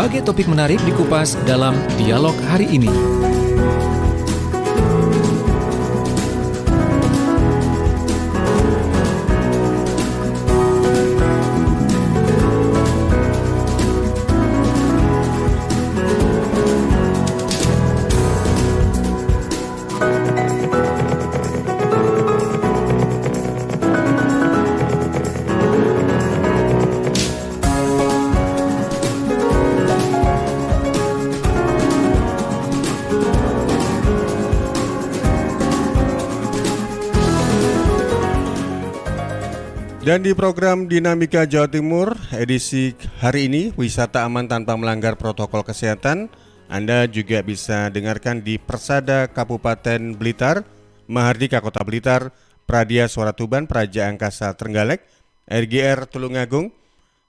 berbagai topik menarik dikupas dalam dialog hari ini. Dan di program Dinamika Jawa Timur edisi hari ini, wisata aman tanpa melanggar protokol kesehatan, Anda juga bisa dengarkan di Persada Kabupaten Blitar, Mahardika Kota Blitar, Pradia Suara Tuban, Praja Angkasa Trenggalek, RGR Tulungagung,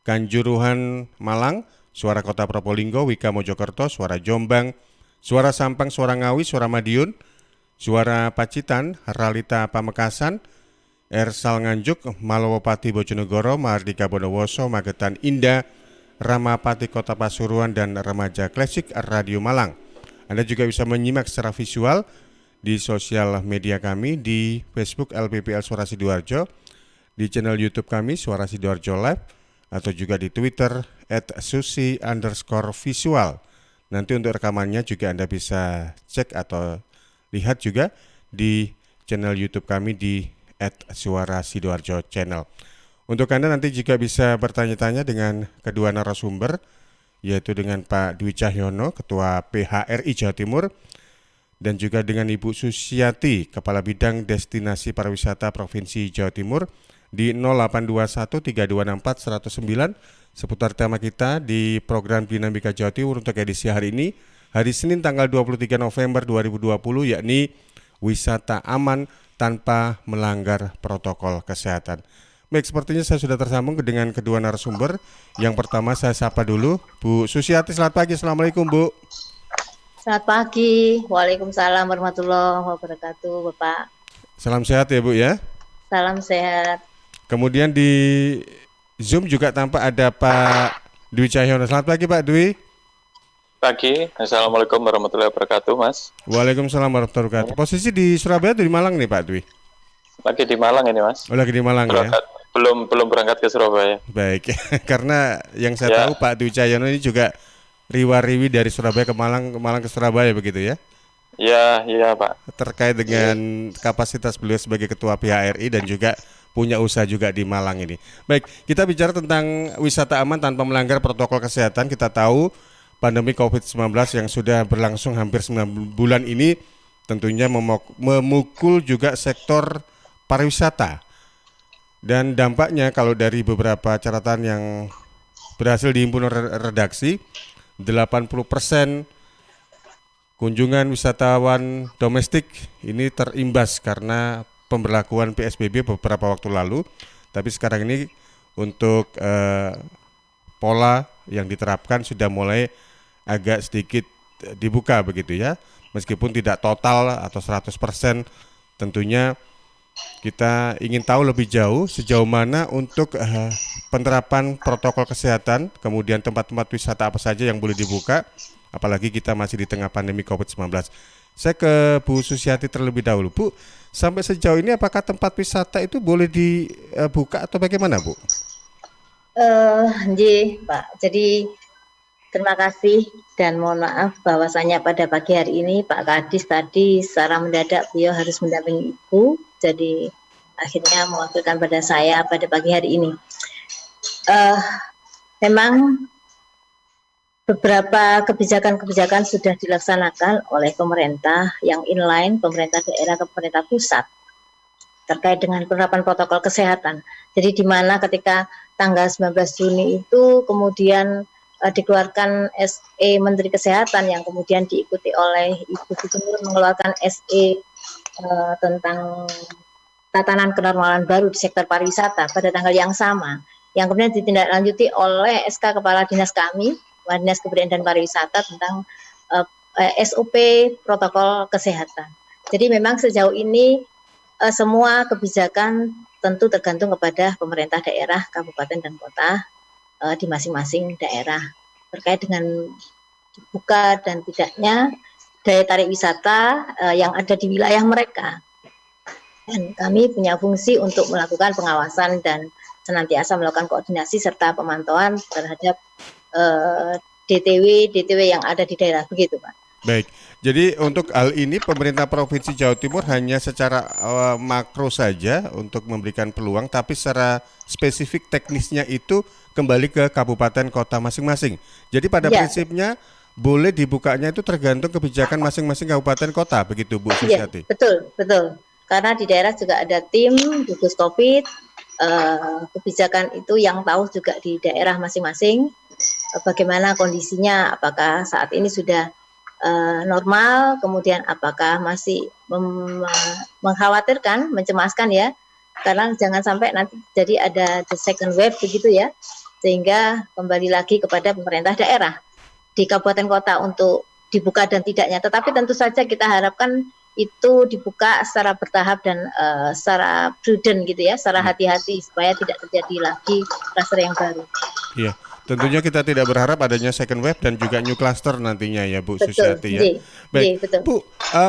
Kanjuruhan Malang, Suara Kota Probolinggo, Wika Mojokerto, Suara Jombang, Suara Sampang, Suara Ngawi, Suara Madiun, Suara Pacitan, Ralita Pamekasan, Ersal Nganjuk, Malowopati Bojonegoro, Mahardika Bondowoso, Magetan Indah, Ramapati Kota Pasuruan, dan Remaja Klasik Radio Malang. Anda juga bisa menyimak secara visual di sosial media kami di Facebook LPPL Suara Sidoarjo, di channel YouTube kami Suara Sidoarjo Live, atau juga di Twitter @susi_visual. Nanti untuk rekamannya juga Anda bisa cek atau lihat juga di channel YouTube kami di @Suara Sidoarjo Channel. Untuk Anda nanti juga bisa bertanya-tanya dengan kedua narasumber, yaitu dengan Pak Dwi Cahyono, Ketua PHRI Jawa Timur, dan juga dengan Ibu Susiati, Kepala Bidang Destinasi Pariwisata Provinsi Jawa Timur, di 08213264 109 seputar tema kita di program Dinamika Jawa Timur untuk edisi hari ini, hari Senin tanggal 23 November 2020, yakni wisata aman tanpa melanggar protokol kesehatan. Baik, sepertinya saya sudah tersambung dengan kedua narasumber. Yang pertama saya sapa dulu Bu Susiati. Selamat pagi, Assalamualaikum Bu. Selamat pagi, Waalaikumsalam warahmatullahi wabarakatuh Bapak. Salam sehat ya Bu ya. Salam sehat. Kemudian di Zoom juga tampak ada Pak Dwi Cahyono. Selamat pagi Pak Dwi. Pagi, Assalamualaikum warahmatullahi wabarakatuh Mas. Waalaikumsalam warahmatullahi wabarakatuh. Posisi di Surabaya atau di Malang nih Pak Dwi? Lagi di Malang ini Mas. Oh, lagi di Malang berangkat, ya? Belum berangkat ke Surabaya. Baik, karena yang saya tahu Pak Dwi Cahyono ini juga riwa-riwi dari Surabaya ke Malang ke Surabaya begitu ya? Iya Pak. Terkait dengan kapasitas beliau sebagai Ketua PHRI dan juga punya usaha juga di Malang ini. Baik, kita bicara tentang wisata aman tanpa melanggar protokol kesehatan. Kita tahu pandemi COVID-19 yang sudah berlangsung hampir 9 bulan ini tentunya memukul juga sektor pariwisata. Dan dampaknya kalau dari beberapa catatan yang berhasil dihimpun redaksi, 80% kunjungan wisatawan domestik ini terimbas karena pemberlakuan PSBB beberapa waktu lalu. Tapi sekarang ini untuk pola yang diterapkan sudah mulai agak sedikit dibuka begitu ya. Meskipun tidak total atau 100%, tentunya kita ingin tahu lebih jauh sejauh mana untuk penerapan protokol kesehatan, kemudian tempat-tempat wisata apa saja yang boleh dibuka, apalagi kita masih di tengah pandemi COVID-19. Saya ke Bu Susiati terlebih dahulu. Bu, sampai sejauh ini apakah tempat wisata itu boleh dibuka atau bagaimana Bu? Pak, jadi terima kasih dan mohon maaf bahwasanya pada pagi hari ini Pak Kadis tadi secara mendadak beliau harus mendampingi Ibu, jadi akhirnya mewakilkan pada saya pada pagi hari ini. Memang beberapa kebijakan-kebijakan sudah dilaksanakan oleh pemerintah yang inline, pemerintah daerah ke pemerintah pusat terkait dengan penerapan protokol kesehatan. Jadi di mana ketika tanggal 19 Juni itu kemudian dikeluarkan SE Menteri Kesehatan yang kemudian diikuti oleh Ibu Gubernur mengeluarkan SE tentang tatanan kenormalan baru di sektor pariwisata pada tanggal yang sama, yang kemudian ditindaklanjuti oleh SK Kepala Dinas kami, Dinas Kebudayaan dan Pariwisata tentang SOP protokol kesehatan. Jadi memang sejauh ini semua kebijakan tentu tergantung kepada pemerintah daerah, kabupaten dan kota di masing-masing daerah. terkait dengan dibuka dan tidaknya daya tarik wisata yang ada di wilayah mereka. Dan kami punya fungsi untuk melakukan pengawasan dan senantiasa melakukan koordinasi serta pemantauan terhadap DTW yang ada di daerah, begitu Pak. Baik, jadi untuk hal ini pemerintah Provinsi Jawa Timur hanya secara makro saja untuk memberikan peluang, tapi secara spesifik teknisnya itu kembali ke kabupaten kota masing-masing. Jadi pada prinsipnya boleh dibukanya itu tergantung kebijakan masing-masing kabupaten kota, begitu Bu Susiati? Betul. Karena di daerah juga ada tim gugus COVID, kebijakan itu yang tahu juga di daerah masing-masing bagaimana kondisinya, apakah saat ini sudah normal, kemudian apakah masih mengkhawatirkan, mencemaskan ya, karena jangan sampai nanti jadi ada the second wave begitu ya, sehingga kembali lagi kepada pemerintah daerah di kabupaten kota untuk dibuka dan tidaknya. Tetapi tentu saja kita harapkan itu dibuka secara bertahap dan secara prudent gitu ya, secara hati-hati supaya tidak terjadi lagi kluster yang baru. Iya. Tentunya kita tidak berharap adanya second wave dan juga new cluster nantinya ya Bu Susiati ya. Baik, betul. Bu,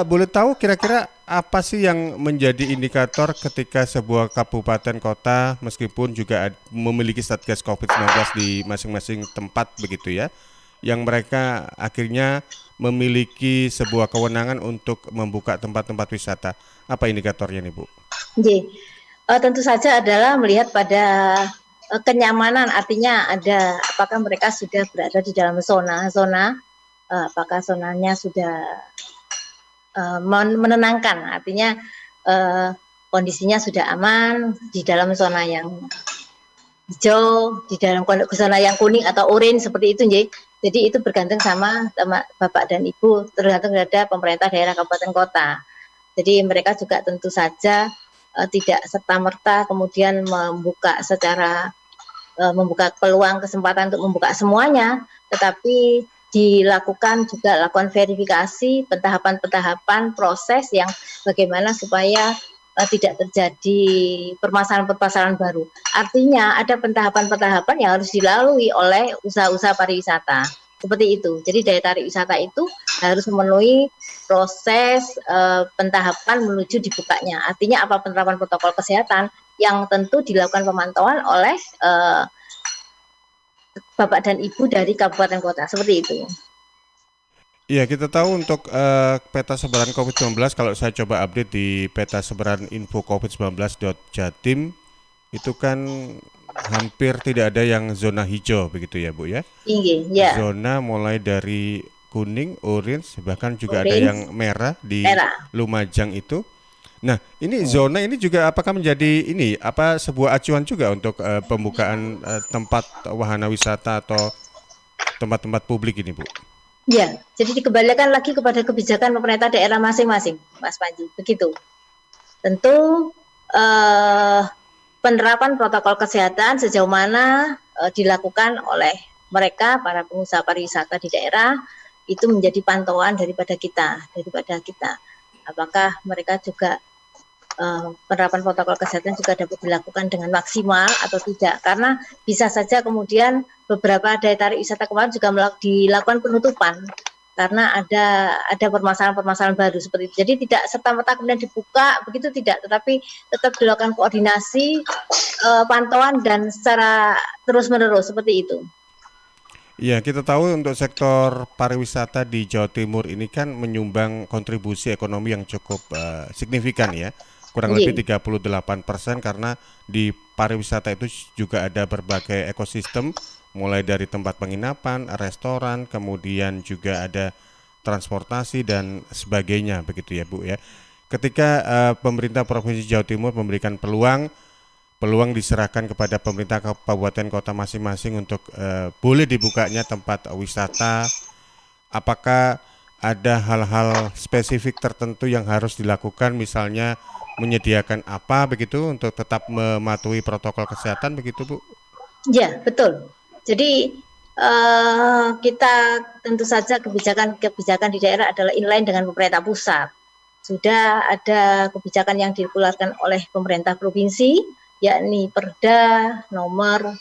boleh tahu kira-kira apa sih yang menjadi indikator ketika sebuah kabupaten kota meskipun juga memiliki satgas COVID-19 di masing-masing tempat begitu ya, yang mereka akhirnya memiliki sebuah kewenangan untuk membuka tempat-tempat wisata. Apa indikatornya nih Bu? Tentu saja adalah melihat pada kenyamanan, artinya ada apakah mereka sudah berada di dalam zona, apakah zonanya sudah menenangkan, artinya kondisinya sudah aman di dalam zona yang hijau, di dalam zona yang kuning atau orange seperti itu, jadi itu bergantung sama Bapak dan Ibu, tergantung pada pemerintah daerah kabupaten kota. Jadi mereka juga tentu saja tidak serta-merta kemudian membuka peluang kesempatan untuk membuka semuanya, tetapi dilakukan juga verifikasi, pentahapan proses yang bagaimana supaya tidak terjadi permasalahan baru. Artinya ada pentahapan yang harus dilalui oleh usaha-usaha pariwisata. Seperti itu. Jadi daya tarik wisata itu harus memenuhi proses pentahapan menuju dibukanya. Artinya apa, penerapan protokol kesehatan yang tentu dilakukan pemantauan oleh Bapak dan Ibu dari kabupaten kota. Seperti itu. Iya, kita tahu untuk peta sebaran COVID-19, kalau saya coba update di peta sebaran info COVID-19.jatim, itu kan hampir tidak ada yang zona hijau begitu ya Bu ya? Tinggi, ya. Zona mulai dari kuning, orange, bahkan juga ada yang merah di Lumajang itu. Nah, ini zona ini juga apakah menjadi sebuah acuan juga untuk pembukaan tempat wahana wisata atau tempat-tempat publik ini Bu? Ya, jadi dikembalikan lagi kepada kebijakan pemerintah daerah masing-masing, Mas Panji, begitu. Tentu penerapan protokol kesehatan sejauh mana dilakukan oleh mereka, para pengusaha pariwisata di daerah, itu menjadi pantauan daripada kita. Apakah mereka juga penerapan protokol kesehatan juga dapat dilakukan dengan maksimal atau tidak, karena bisa saja kemudian beberapa daya tarik wisata kemarin juga dilakukan penutupan karena ada permasalahan baru seperti itu. Jadi tidak serta-merta kemudian dibuka begitu, tidak, tetapi tetap dilakukan koordinasi, pantauan dan secara terus-menerus seperti itu. Ya, kita tahu untuk sektor pariwisata di Jawa Timur ini kan menyumbang kontribusi ekonomi yang cukup signifikan ya. Kurang lebih 38%, karena di pariwisata itu juga ada berbagai ekosistem, mulai dari tempat penginapan, restoran, kemudian juga ada transportasi dan sebagainya begitu ya Bu ya. Ketika pemerintah Provinsi Jawa Timur memberikan peluang diserahkan kepada pemerintah kabupaten kota masing-masing untuk boleh dibukanya tempat wisata, apakah ada hal-hal spesifik tertentu yang harus dilakukan, misalnya menyediakan apa begitu untuk tetap mematuhi protokol kesehatan begitu Bu? Ya, betul. Jadi kita tentu saja kebijakan di daerah adalah inline dengan pemerintah pusat. Sudah ada kebijakan yang dikeluarkan oleh pemerintah provinsi, yakni Perda nomor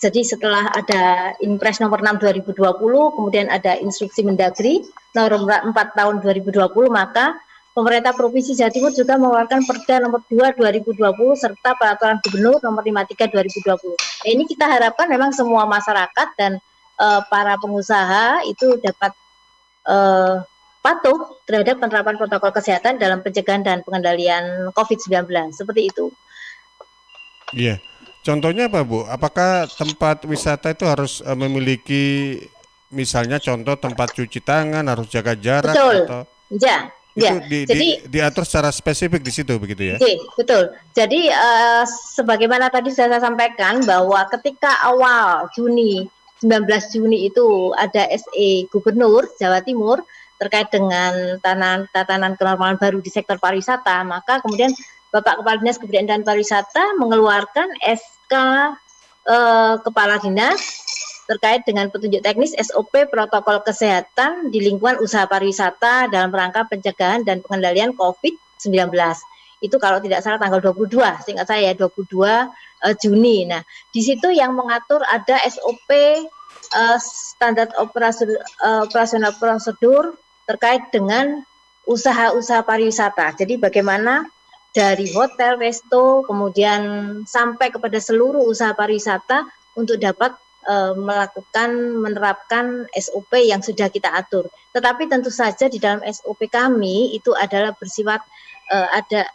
Jadi setelah ada Inpres nomor 6 2020, kemudian ada Instruksi Mendagri nomor 4 tahun 2020, maka pemerintah Provinsi Jawa Timur juga mengeluarkan Perda nomor 2 2020 serta Peraturan Gubernur nomor 53 2020. Nah, ini kita harapkan memang semua masyarakat dan para pengusaha itu dapat patuh terhadap penerapan protokol kesehatan dalam pencegahan dan pengendalian COVID-19. Seperti itu. Iya. Contohnya apa, Bu? Apakah tempat wisata itu harus memiliki misalnya contoh tempat cuci tangan, harus jaga jarak Betul. atau Ya, itu ya. Jadi diatur secara spesifik di situ begitu ya? oke, betul. Jadi sebagaimana tadi saya sampaikan bahwa ketika awal Juni 19 Juni itu ada SE Gubernur Jawa Timur terkait dengan tatanan kenormalan baru di sektor pariwisata, maka kemudian Bapak Kepala Dinas Kebudayaan dan Pariwisata mengeluarkan SK Kepala Dinas terkait dengan petunjuk teknis SOP protokol kesehatan di lingkungan usaha pariwisata dalam rangka pencegahan dan pengendalian COVID-19. Itu kalau tidak salah tanggal 22, seingat saya 22 Juni. Nah, di situ yang mengatur ada SOP standar operasional prosedur terkait dengan usaha-usaha pariwisata. Jadi bagaimana dari hotel, resto, kemudian sampai kepada seluruh usaha pariwisata untuk dapat menerapkan SOP yang sudah kita atur. Tetapi tentu saja di dalam SOP kami itu adalah bersifat ada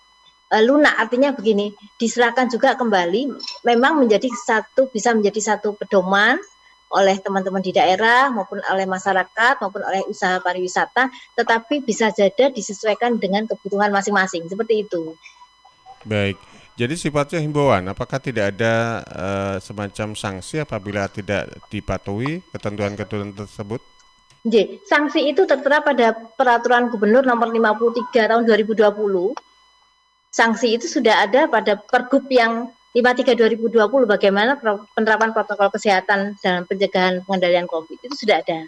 lunak, artinya begini, diserahkan juga kembali, memang bisa menjadi satu pedoman oleh teman-teman di daerah maupun oleh masyarakat maupun oleh usaha pariwisata, tetapi bisa jadi disesuaikan dengan kebutuhan masing-masing, seperti itu. Baik. Jadi sifatnya himbauan, apakah tidak ada semacam sanksi apabila tidak dipatuhi ketentuan-ketentuan tersebut? Jadi, sanksi itu tertera pada Peraturan Gubernur nomor 53 tahun 2020. Sanksi itu sudah ada pada Pergub yang 53 2020 bagaimana penerapan protokol kesehatan dalam pencegahan pengendalian COVID itu sudah ada.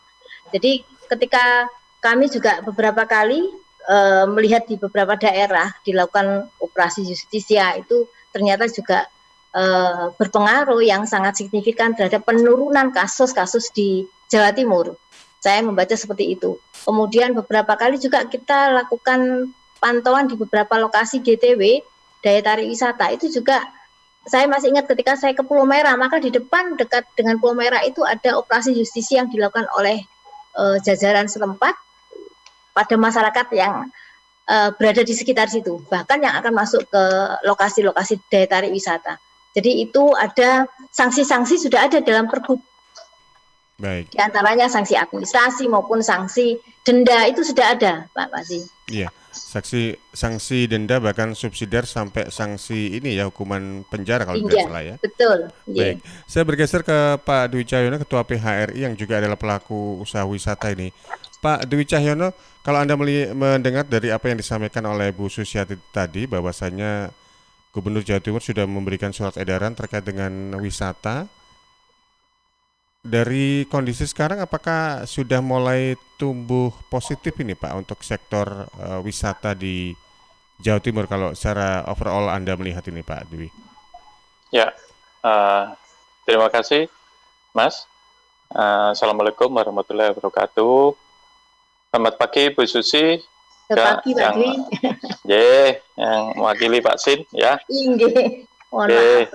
Jadi ketika kami juga beberapa kali melihat di beberapa daerah dilakukan operasi justisia itu ternyata juga berpengaruh yang sangat signifikan terhadap penurunan kasus-kasus di Jawa Timur. Saya membaca seperti itu. Kemudian beberapa kali juga kita lakukan pantauan di beberapa lokasi DTW, daya tarik wisata, itu juga saya masih ingat ketika saya ke Pulau Merah, maka di depan dekat dengan Pulau Merah itu ada operasi justisia yang dilakukan oleh jajaran setempat pada masyarakat yang berada di sekitar situ, bahkan yang akan masuk ke lokasi-lokasi daya tarik wisata. Jadi itu ada sanksi-sanksi sudah ada dalam Pergub. Baik. Di antaranya sanksi administrasi maupun sanksi denda itu sudah ada, Pak Masih. Iya. Sanksi denda bahkan subsidiar sampai sanksi ini ya hukuman penjara kalau tidak salah ya. Betul. Baik, saya bergeser ke Pak Dwi Cahyono, Ketua PHRI yang juga adalah pelaku usaha wisata ini. Pak Dwi Cahyono, kalau Anda mendengar dari apa yang disampaikan oleh Bu Susiati tadi, bahwasanya Gubernur Jawa Timur sudah memberikan surat edaran terkait dengan wisata. Dari kondisi sekarang, apakah sudah mulai tumbuh positif ini Pak untuk sektor wisata di Jawa Timur kalau secara overall Anda melihat ini Pak Dwi? Ya, terima kasih Mas. Assalamualaikum warahmatullahi wabarakatuh. Selamat pagi Bu Susi. Selamat pagi Pak Dwi. Yang mewakili Pak Sin ya. Inggih. Mohon maaf.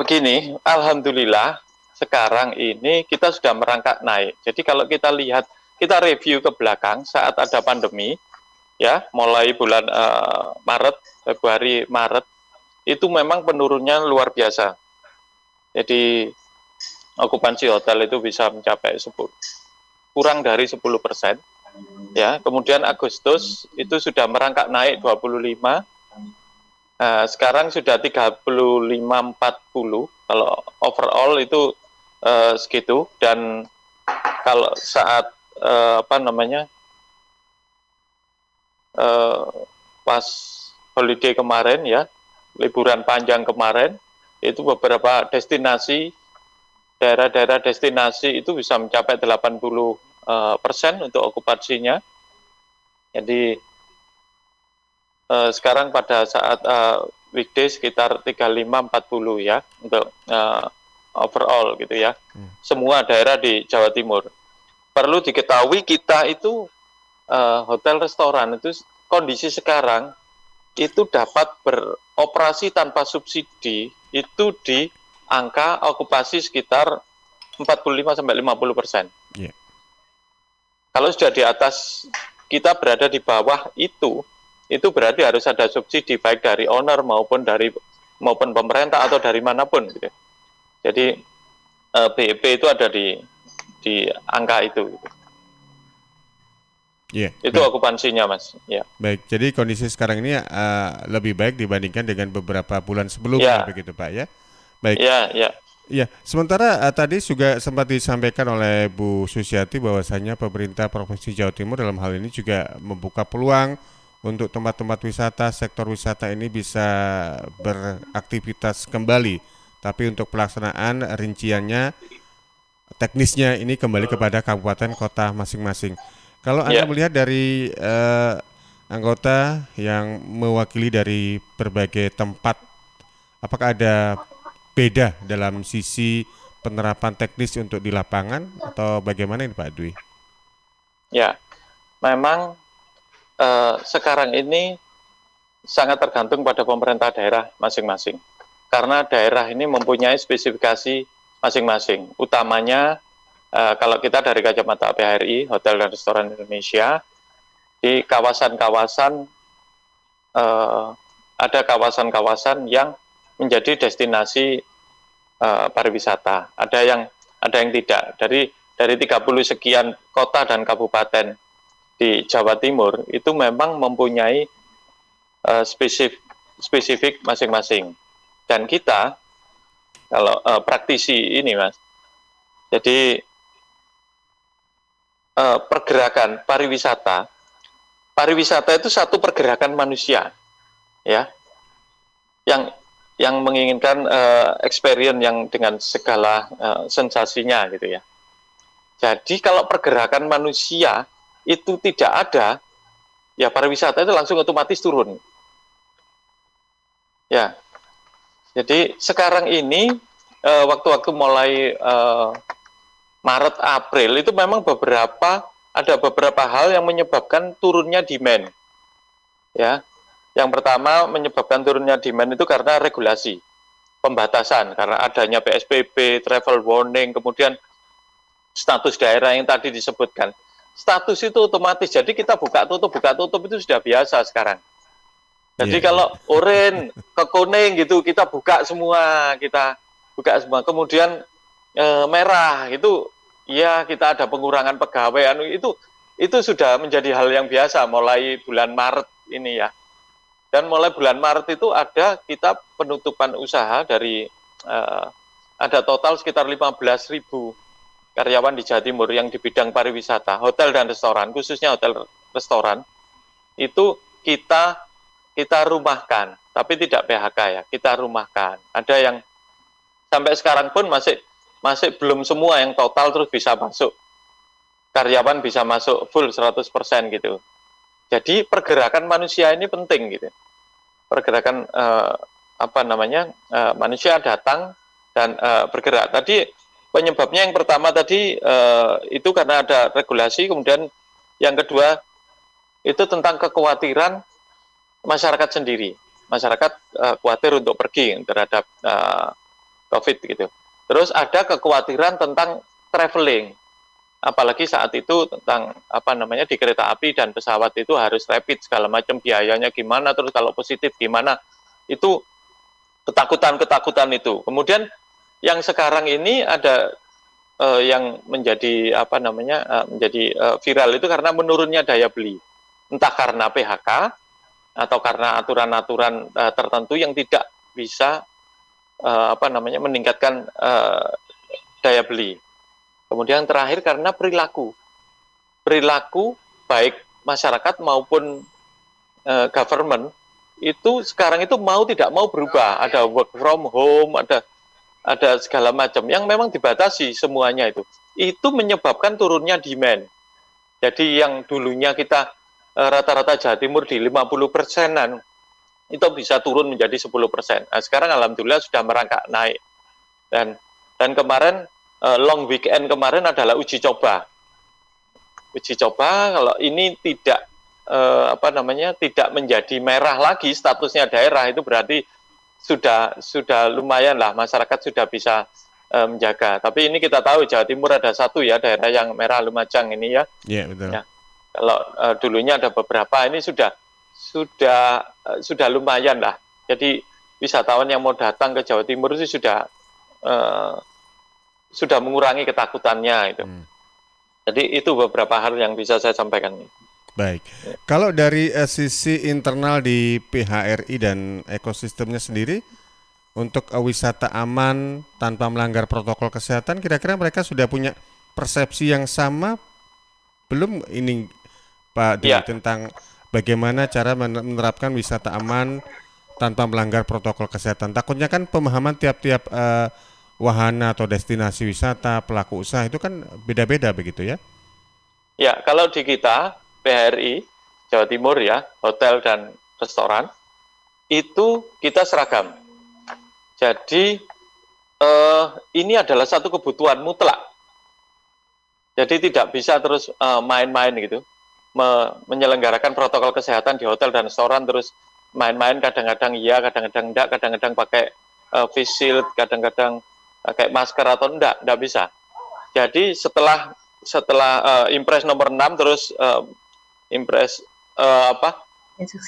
Begini, alhamdulillah sekarang ini kita sudah merangkak naik. Jadi kalau kita lihat, kita review ke belakang saat ada pandemi, ya, mulai bulan Maret, Februari, Maret, itu memang penurunnya luar biasa. Jadi okupansi hotel itu bisa mencapai kurang dari 10%. Ya, kemudian Agustus itu sudah merangkak naik 25%. Sekarang sudah 35-40 kalau overall itu segitu, dan kalau saat pas holiday kemarin ya, liburan panjang kemarin, itu beberapa destinasi, daerah-daerah destinasi itu bisa mencapai 80% untuk okupansinya. Jadi sekarang pada saat weekday sekitar 35-40 ya untuk overall gitu ya. Semua daerah di Jawa Timur. Perlu diketahui kita itu hotel restoran itu kondisi sekarang itu dapat beroperasi tanpa subsidi itu di angka okupasi sekitar 45-50%. Iya. Kalau sudah di atas, kita berada di bawah itu berarti harus ada subsidi baik dari owner maupun pemerintah atau dari manapun gitu. Jadi BEP itu ada di angka itu gitu. Iya. Itu okupansinya, Mas. Ya. Baik, jadi kondisi sekarang ini lebih baik dibandingkan dengan beberapa bulan sebelumnya, begitu Pak ya. Baik. Ya. Ya, sementara tadi juga sempat disampaikan oleh Bu Susiati bahwasanya pemerintah Provinsi Jawa Timur dalam hal ini juga membuka peluang untuk tempat-tempat wisata, sektor wisata ini bisa beraktivitas kembali. Tapi untuk pelaksanaan rinciannya, teknisnya ini kembali kepada kabupaten kota masing-masing. Kalau Anda melihat dari anggota yang mewakili dari berbagai tempat, apakah ada beda dalam sisi penerapan teknis untuk di lapangan atau bagaimana ini Pak Dwi? Ya, memang sekarang ini sangat tergantung pada pemerintah daerah masing-masing. Karena daerah ini mempunyai spesifikasi masing-masing. Utamanya kalau kita dari kacamata PHRI, Hotel dan Restoran Indonesia, di kawasan-kawasan ada kawasan-kawasan yang menjadi destinasi pariwisata. Ada yang tidak. Dari 30 sekian kota dan kabupaten di Jawa Timur itu memang mempunyai spesifik masing-masing. Dan kita kalau praktisi ini, Mas, jadi pergerakan pariwisata itu satu pergerakan manusia, ya, yang menginginkan experience yang dengan segala sensasinya gitu ya. Jadi kalau pergerakan manusia itu tidak ada, ya pariwisata itu langsung otomatis turun. Ya, jadi sekarang ini waktu-waktu mulai Maret April itu memang ada beberapa hal yang menyebabkan turunnya demand, ya. Yang pertama menyebabkan turunnya demand itu karena regulasi, pembatasan, karena adanya PSBB, travel warning, kemudian status daerah yang tadi disebutkan. Status itu otomatis, jadi kita buka tutup itu sudah biasa sekarang. Jadi kalau oranye ke kuning gitu, kita buka semua. Kemudian merah itu, ya kita ada pengurangan pegawai. Itu sudah menjadi hal yang biasa mulai bulan Maret ini ya. Dan mulai bulan Maret itu ada kita penutupan usaha dari ada total sekitar 15.000 karyawan di Jawa Timur yang di bidang pariwisata, hotel dan restoran, khususnya hotel restoran, itu kita rumahkan, tapi tidak PHK ya, kita rumahkan. Ada yang sampai sekarang pun masih belum semua yang total terus bisa masuk. Karyawan bisa masuk full 100% gitu. Jadi pergerakan manusia ini penting gitu. Pergerakan manusia datang dan bergerak. Tadi penyebabnya yang pertama tadi itu karena ada regulasi, kemudian yang kedua itu tentang kekhawatiran masyarakat sendiri. Masyarakat khawatir untuk pergi terhadap COVID gitu. Terus ada kekhawatiran tentang traveling. Apalagi saat itu tentang di kereta api dan pesawat itu harus rapid segala macam, biayanya gimana, terus kalau positif gimana, itu ketakutan itu. Kemudian yang sekarang ini ada yang menjadi menjadi viral itu karena menurunnya daya beli, entah karena PHK atau karena aturan-aturan tertentu yang tidak bisa meningkatkan daya beli. Kemudian terakhir karena perilaku baik masyarakat maupun government itu sekarang itu mau tidak mau berubah. Ada work from home, ada segala macam yang memang dibatasi semuanya itu. Itu menyebabkan turunnya demand. Jadi yang dulunya kita rata-rata Jawa Timur di 50%-an, itu bisa turun menjadi 10%. Nah, sekarang alhamdulillah sudah merangkak naik. Dan kemarin long weekend kemarin adalah uji coba. Uji coba kalau ini tidak tidak menjadi merah lagi statusnya daerah, itu berarti sudah lumayan lah, masyarakat sudah bisa menjaga. Tapi ini kita tahu Jawa Timur ada satu ya daerah yang merah Lumajang ini ya. Iya, betul. Ya. Kalau dulunya ada beberapa, ini sudah lumayan lah. Jadi wisatawan yang mau datang ke Jawa Timur itu sudah mengurangi ketakutannya itu. Jadi itu beberapa hal yang bisa saya sampaikan. Baik. Kalau dari sisi internal di PHRI dan ekosistemnya sendiri, untuk wisata aman tanpa melanggar protokol kesehatan, kira-kira mereka sudah punya persepsi yang sama belum ini Pak Dwi, tentang bagaimana cara menerapkan wisata aman tanpa melanggar protokol kesehatan? Takutnya kan pemahaman tiap-tiap wahana atau destinasi wisata, pelaku usaha itu kan beda-beda begitu ya? Ya, kalau di kita PHRI Jawa Timur ya, hotel dan restoran itu kita seragam. Jadi ini adalah satu kebutuhan mutlak. Jadi tidak bisa terus main-main gitu, menyelenggarakan protokol kesehatan di hotel dan restoran terus main-main, kadang-kadang iya, kadang-kadang enggak, kadang-kadang pakai face shield, kadang-kadang pakai masker atau enggak bisa. Jadi setelah Impres nomor 6 terus Impres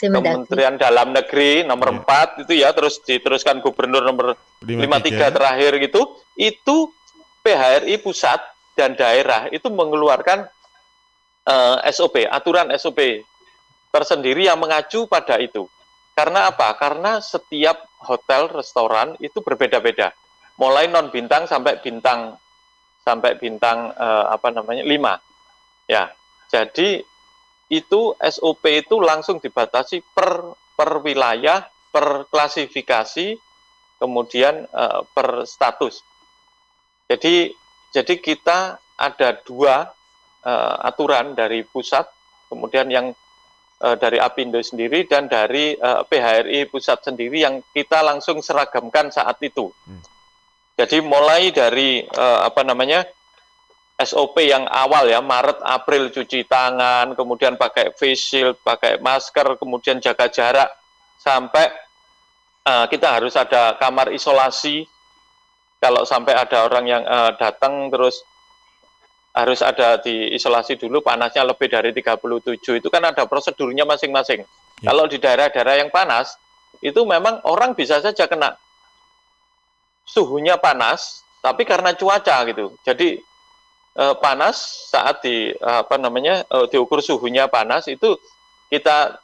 Kementerian Dalam Negeri nomor 4 itu ya, terus diteruskan Gubernur nomor 53 terakhir gitu, itu PHRI pusat dan daerah itu mengeluarkan SOP, aturan SOP tersendiri yang mengacu pada itu. Karena apa? Karena setiap hotel, restoran itu berbeda-beda. Mulai non bintang sampai bintang 5. Ya. Jadi itu SOP itu langsung dibatasi per wilayah, per klasifikasi, kemudian per status. Jadi kita ada 2 aturan dari pusat, kemudian yang dari Apindo sendiri dan dari PHRI pusat sendiri yang kita langsung seragamkan saat itu. Jadi mulai dari SOP yang awal ya, Maret, April cuci tangan, kemudian pakai face shield, pakai masker, kemudian jaga jarak, sampai kita harus ada kamar isolasi. Kalau sampai ada orang yang datang terus harus ada diisolasi dulu, panasnya lebih dari 37, itu kan ada prosedurnya masing-masing. Ya. Kalau di daerah-daerah yang panas, itu memang orang bisa saja kena suhunya panas, tapi karena cuaca gitu. Jadi panas saat diukur suhunya panas, itu kita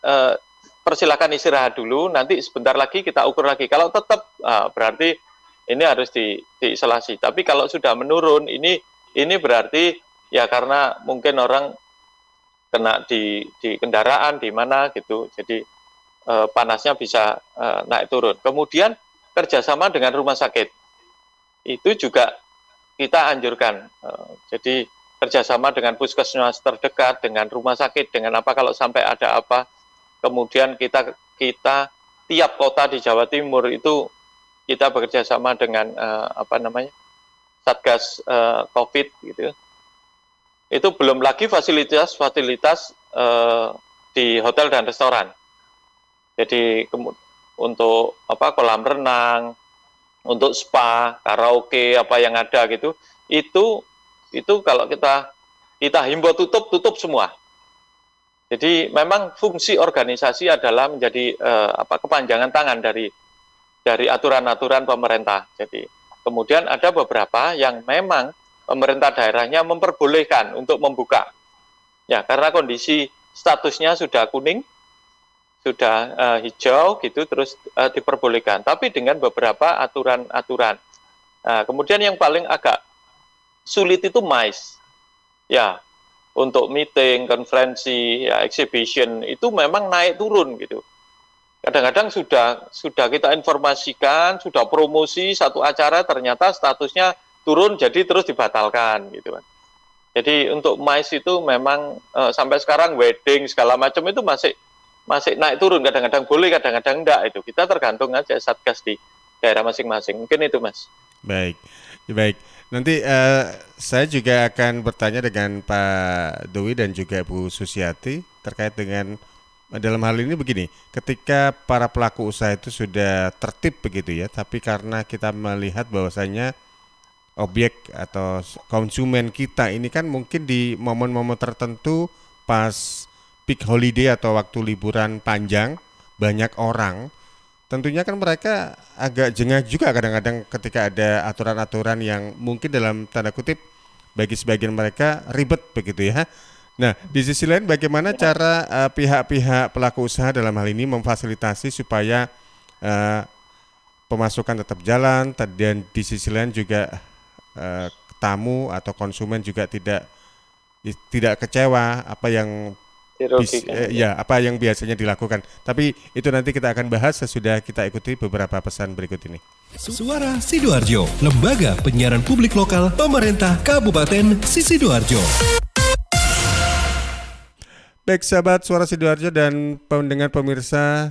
persilakan istirahat dulu, nanti sebentar lagi kita ukur lagi. Kalau tetap berarti ini harus diisolasi. Tapi kalau sudah menurun, ini berarti ya karena mungkin orang kena di kendaraan di mana gitu. Jadi panasnya bisa naik turun. Kemudian kerjasama dengan rumah sakit itu juga kita anjurkan. Jadi kerjasama dengan puskesmas terdekat, dengan rumah sakit, dengan apa kalau sampai ada apa. Kemudian kita tiap kota di Jawa Timur itu kita bekerja sama dengan Satgas COVID gitu. Itu belum lagi fasilitas di hotel dan restoran. Jadi untuk kolam renang, untuk spa, karaoke, apa yang ada gitu, itu kalau kita himbau tutup semua. Jadi memang fungsi organisasi adalah menjadi kepanjangan tangan dari aturan-aturan pemerintah. Jadi kemudian ada beberapa yang memang pemerintah daerahnya memperbolehkan untuk membuka. Ya, karena kondisi statusnya sudah kuning, sudah hijau gitu, terus diperbolehkan. Tapi dengan beberapa aturan-aturan. Nah, kemudian yang paling agak sulit itu MICE. Ya, untuk meeting, konferensi, ya, exhibition itu memang naik turun gitu. Kadang-kadang sudah kita informasikan, sudah promosi satu acara, ternyata statusnya turun, jadi terus dibatalkan gitu kan. Jadi untuk MICE itu memang sampai sekarang wedding segala macam itu masih naik turun, kadang-kadang boleh, kadang-kadang enggak. Itu kita tergantung aja Satgas di daerah masing-masing. Mungkin itu, Mas. Baik, baik. Nanti saya juga akan bertanya dengan Pak Dwi dan juga Bu Susiati terkait dengan dalam hal ini begini, ketika para pelaku usaha itu sudah tertib begitu ya, tapi karena kita melihat bahwasanya objek atau konsumen kita ini kan mungkin di momen-momen tertentu pas peak holiday atau waktu liburan panjang banyak orang, tentunya kan mereka agak jengah juga kadang-kadang ketika ada aturan-aturan yang mungkin dalam tanda kutip bagi sebagian mereka ribet begitu ya. Nah, di sisi lain bagaimana cara pihak-pihak pelaku usaha dalam hal ini memfasilitasi supaya pemasukan tetap jalan dan di sisi lain juga tamu atau konsumen juga tidak kecewa apa yang apa yang biasanya dilakukan. Tapi itu nanti kita akan bahas sesudah kita ikuti beberapa pesan berikut ini. Suara Sidoarjo, lembaga penyiaran publik lokal pemerintah Kabupaten Sidoarjo. Baik sahabat Suara Sidoarjo dan pendengar pemirsa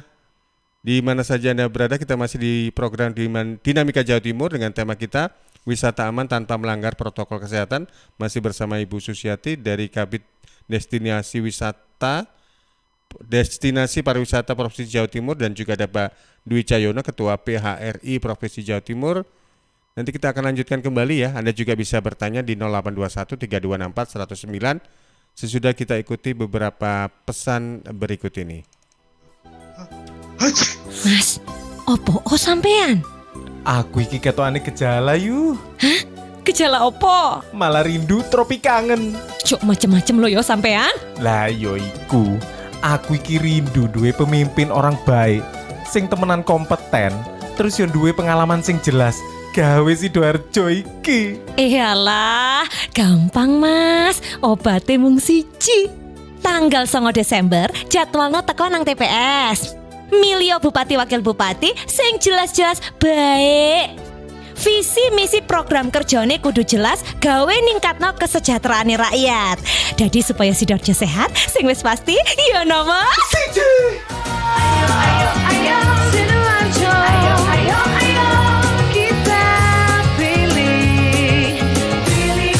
di mana saja Anda berada, kita masih di program Dinamika Jawa Timur dengan tema kita Wisata Aman Tanpa Melanggar Protokol Kesehatan. Masih bersama Ibu Susiati dari Kabid Destinasi Pariwisata Provinsi Jawa Timur dan juga ada Pak Dwi Cahyono, Ketua PHRI Provinsi Jawa Timur. Nanti kita akan lanjutkan kembali ya. Anda juga bisa bertanya di 0821 3264 109 sesudah kita ikuti beberapa pesan berikut ini. Mas, opo sampean? Aku iki ketokane gejala yu. Hah? Gejala opo? Malah rindu tropi kangen. Cuk macem-macem lo yo sampean. Lah yo iku. Aku iki rindu duwe pemimpin orang baik, sing temenan kompeten, terus yo duwe pengalaman sing jelas. Gawe Sidoarjo iki. Iyalah, gampang Mas. Obatnya mung siji. Tanggal 9 Desember jadwalno teko nang TPS. Milio Bupati Wakil Bupati sing jelas-jelas baik. Visi misi program kerjane kudu jelas gawe ningkatno kesejahteraane rakyat. Jadi supaya Sidoarjo sehat, sing wis pasti ya nomor siji. Ayo Sidoarjo. Ayo kita pilih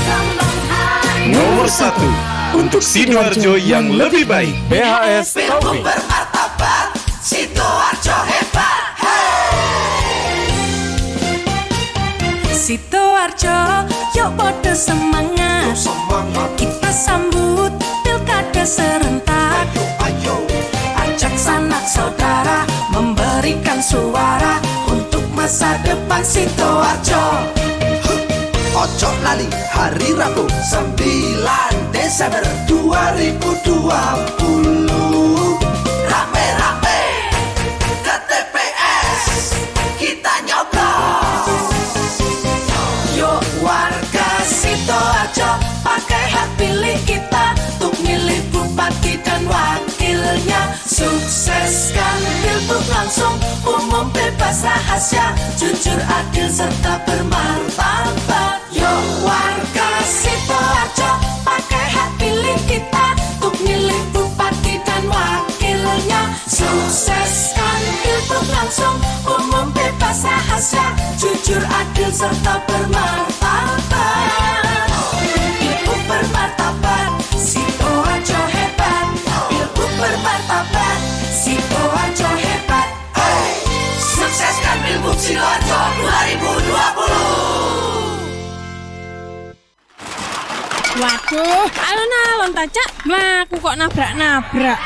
kembang hari. Nomor 1 untuk Sidoarjo yang lebih baik. BHS Taufik. Bermartabat, Sidoarjo hebat. Sidoarjo, yuk podo semangat. Kita sambut pilkada serentak. Ajak sanak saudara memberikan suara untuk masa depan Sidoarjo. Ojo lali hari Rabu 9 Desember 2020. Rame-rame ke TPS kita nyoblos. Yuk warga Sidoarjo, pakai hak pilih kita untuk milih bupati dan wakilnya. Sukseskan pilgub langsung, umum bebas rahasia, jujur adil serta bermartabat. Yuk warga Sidoarjo, pakai hak pilih kita untuk milih bupati dan wakilnya. Sukseskan pilgub langsung, umum bebas rahasia, jujur adil serta bermartabat. Pilgub bermartabat, Sidoarjo hebat. Pilgub bermartabat, Sidoarjo hebat. Hey, sukseskan Pilgub Sidoarjo 2020. Waduh, alon-alon ta Cak, mlaku kok nabrak-nabrak.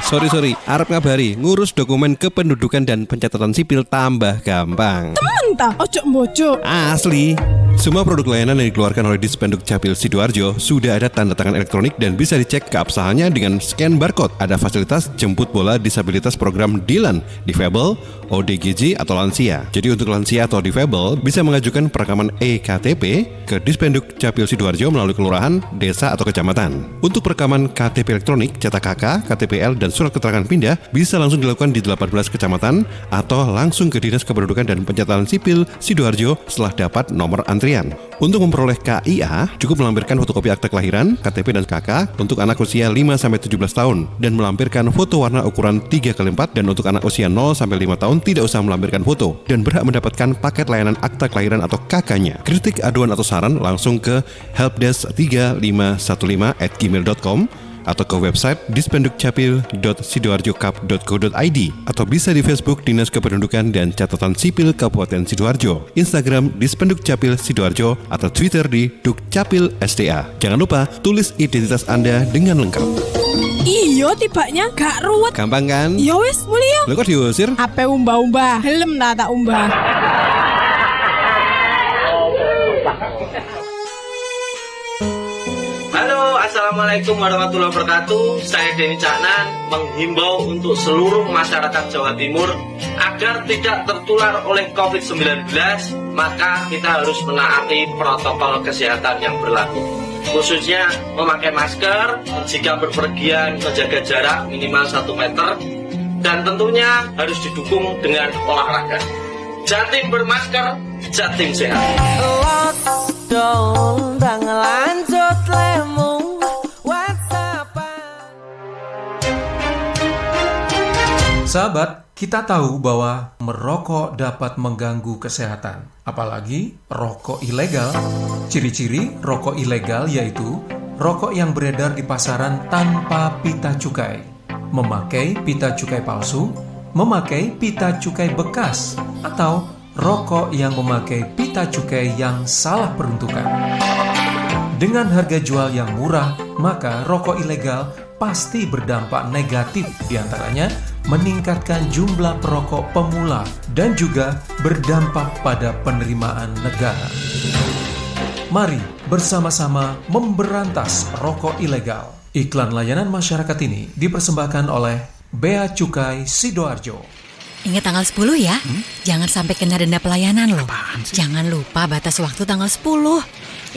Sorry, arep ngabari, ngurus dokumen kependudukan dan pencatatan sipil tambah gampang. Temen ta, ojo mbojo. Asli. Semua produk layanan yang dikeluarkan oleh Dispenduk Capil Sidoarjo sudah ada tanda tangan elektronik dan bisa dicek keabsahannya dengan scan barcode. Ada fasilitas jemput bola disabilitas program DILAN, Difabel, ODGJ atau lansia. Jadi untuk lansia atau difabel bisa mengajukan perekaman EKTP ke Dispenduk Capil Sidoarjo melalui kelurahan, desa atau kecamatan. Untuk perekaman KTP elektronik, cetak KK, KTP KTPL dan surat keterangan pindah bisa langsung dilakukan di 18 kecamatan atau langsung ke Dinas Kependudukan dan Pencatatan Sipil Sidoarjo setelah dapat nomor antrian. Untuk memperoleh KIA, cukup melampirkan fotokopi akte kelahiran, KTP dan KK untuk anak usia 5-17 tahun dan melampirkan foto warna ukuran 3x4, dan untuk anak usia 0-5 tahun tidak usah melampirkan foto dan berhak mendapatkan paket layanan akta kelahiran atau KK-nya. Kritik, aduan atau saran langsung ke helpdesk3515@gmail.com atau ke website dispendukcapil.sidoarjokap.go.id atau bisa di Facebook Dinas Kependudukan dan Catatan Sipil Kabupaten Sidoarjo, Instagram Dispendukcapil Sidoarjo atau Twitter di Dukcapil SDA. Jangan lupa tulis identitas Anda dengan lengkap. Iyo tibanya gak ruwet. Gampang kan? Ya wis, mulya. Lo kok diusir? Ape umbah-umbah, helm tak umbah. Halo, Assalamualaikum warahmatullahi wabarakatuh. Saya Denny Caknan menghimbau untuk seluruh masyarakat Jawa Timur agar tidak tertular oleh COVID-19, maka kita harus menaati protokol kesehatan yang berlaku. Khususnya memakai masker, jika berpergian menjaga jarak minimal 1 meter, dan tentunya harus didukung dengan olahraga. Jatim bermasker, Jatim sehat. Sahabat, kita tahu bahwa merokok dapat mengganggu kesehatan, apalagi rokok ilegal. Ciri-ciri rokok ilegal yaitu rokok yang beredar di pasaran tanpa pita cukai, memakai pita cukai palsu, memakai pita cukai bekas, atau rokok yang memakai pita cukai yang salah peruntukan. Dengan harga jual yang murah, maka rokok ilegal pasti berdampak negatif, diantaranya meningkatkan jumlah perokok pemula dan juga berdampak pada penerimaan negara. Mari bersama-sama memberantas rokok ilegal. Iklan layanan masyarakat ini dipersembahkan oleh Bea Cukai Sidoarjo. Ingat tanggal 10 ya, jangan sampai kena denda pelayanan loh. Jangan lupa batas waktu tanggal 10.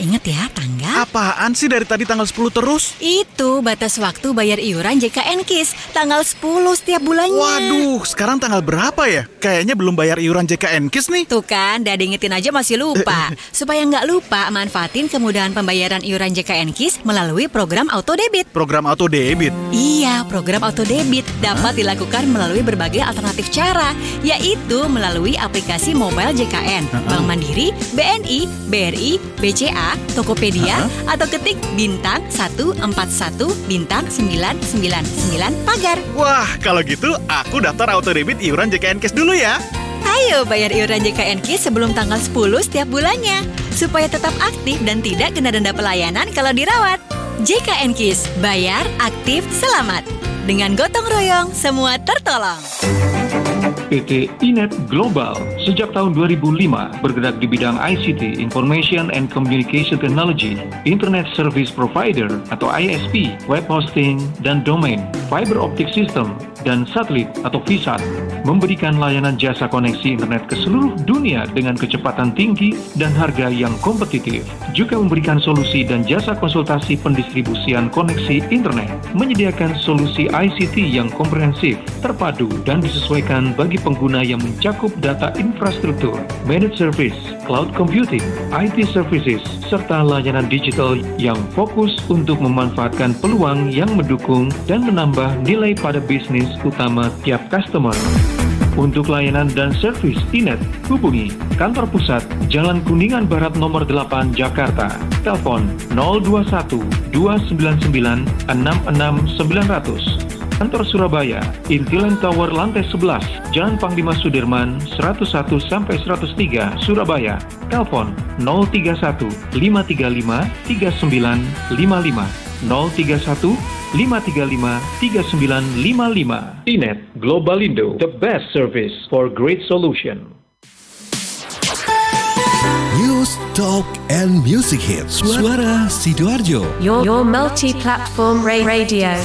Ingat ya, tanggal. Apaan sih dari tadi tanggal 10 terus? Itu batas waktu bayar iuran JKN KIS, tanggal 10 setiap bulannya. Waduh, sekarang tanggal berapa ya? Kayaknya belum bayar iuran JKN KIS nih. Tuh kan, udah diingetin aja masih lupa. Supaya nggak lupa, manfaatin kemudahan pembayaran iuran JKN KIS melalui program auto debit. Program auto debit? Iya, program auto debit dapat dilakukan melalui berbagai alternatif cara, yaitu melalui aplikasi mobile JKN, Bank Mandiri, BNI, BRI, BCA, Tokopedia, atau ketik bintang 141 bintang 999 pagar. Wah, kalau gitu aku daftar auto debit iuran JKN KIS dulu ya. Ayo bayar iuran JKN KIS sebelum tanggal 10 setiap bulannya, supaya tetap aktif dan tidak kena denda pelayanan kalau dirawat. JKN KIS, bayar, aktif, selamat. Dengan gotong royong, semua tertolong. PT Inet Global sejak tahun 2005 bergerak di bidang ICT, Information and Communication Technology, Internet Service Provider atau ISP, web hosting dan domain, fiber optic system, dan satelit atau VSAT, memberikan layanan jasa koneksi internet ke seluruh dunia dengan kecepatan tinggi dan harga yang kompetitif. Juga memberikan solusi dan jasa konsultasi pendistribusian koneksi internet, menyediakan solusi ICT yang komprehensif, terpadu, dan disesuaikan bagi pengguna yang mencakup data infrastruktur, managed service, cloud computing, IT services, serta layanan digital yang fokus untuk memanfaatkan peluang yang mendukung dan menambah nilai pada bisnis utama tiap customer. Untuk layanan dan servis Inet, hubungi kantor pusat Jalan Kuningan Barat nomor 8 Jakarta. Telepon 021 299 66900. Kantor Surabaya, Intiland Tower lantai 11, Jalan Panglima Sudirman 101-103 Surabaya. Telepon 031 535 3955 031 535 3955. Inet Globalindo, the best service for great solution. News, talk, and music hits. Suara Sidoarjo. Your multi-platform radio.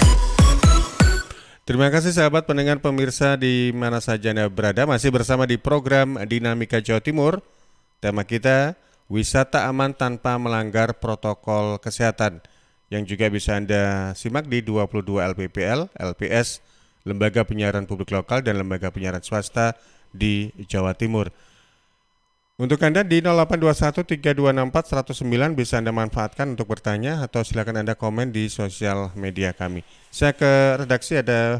Terima kasih sahabat pendengar pemirsa di mana saja Anda berada, masih bersama di program Dinamika Jawa Timur. Tema kita, wisata aman tanpa melanggar protokol kesehatan, yang juga bisa Anda simak di 22 LPPL, LPS, Lembaga Penyiaran Publik Lokal dan Lembaga Penyiaran Swasta di Jawa Timur. Untuk Anda di 08213264 109 bisa Anda manfaatkan untuk bertanya atau silakan Anda komen di sosial media kami. Saya ke redaksi, ada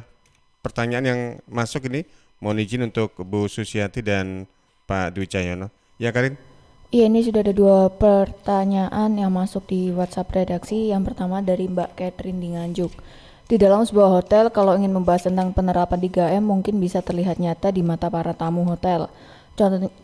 pertanyaan yang masuk ini. Mohon izin untuk Bu Susiati dan Pak Dwi Cahyono. Ya, Karin? Iya, ini sudah ada 2 pertanyaan yang masuk di WhatsApp redaksi. Yang pertama dari Mbak Catherine di Nganjuk. Di dalam sebuah hotel, kalau ingin membahas tentang penerapan 3M mungkin bisa terlihat nyata di mata para tamu hotel.